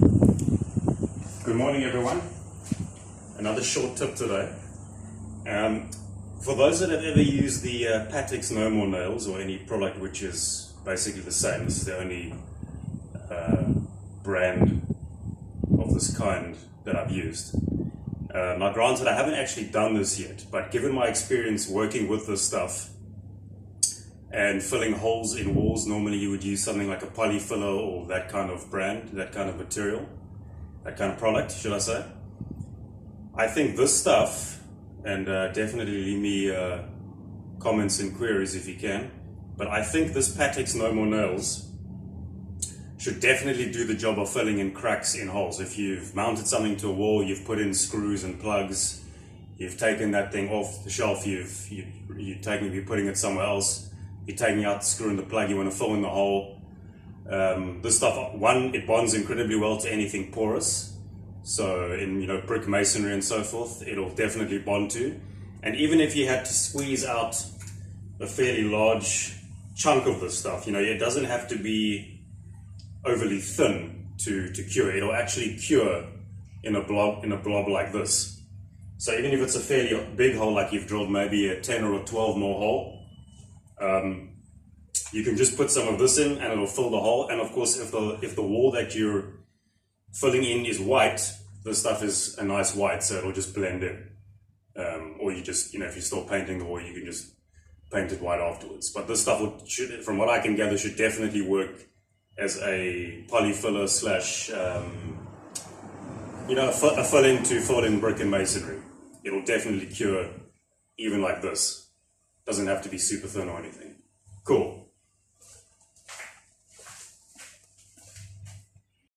Good morning, everyone. Another short tip today. For those that have ever used the Patek's No More Nails, or any product which is basically the same, this is the only brand of this kind that I've used. Now granted, I haven't actually done this yet, but given my experience working with this stuff and filling holes in walls, normally you would use something like a polyfiller or that kind of brand, that kind of material, that kind of product, should I say. I think this stuff, and definitely leave me comments and queries if you can, but I think this Patek's No More Nails should definitely do the job of filling in cracks in holes. If you've mounted something to a wall, you've put in screws and plugs, you've taken that thing off the shelf, you're putting it somewhere else, you're taking out the screw and the plug, you want to fill in the hole. This stuff, one, it bonds incredibly well to anything porous. So in brick masonry and so forth, it'll definitely bond to. And even if you had to squeeze out a fairly large chunk of this stuff, it doesn't have to be overly thin to cure. It'll actually cure in a blob like this. So even if it's a fairly big hole, like you've drilled maybe a 10 or a 12 mil hole, you can just put some of this in and it'll fill the hole. And of course, if the wall that you're filling in is white, this stuff is a nice white, so it'll just blend in. Or you just, if you're still painting the wall, you can just paint it white afterwards. But this stuff, from what I can gather, should definitely work as a polyfiller slash, a fill-in to fill in brick and masonry. It'll definitely cure even like this. Doesn't have to be super thin or anything. Cool.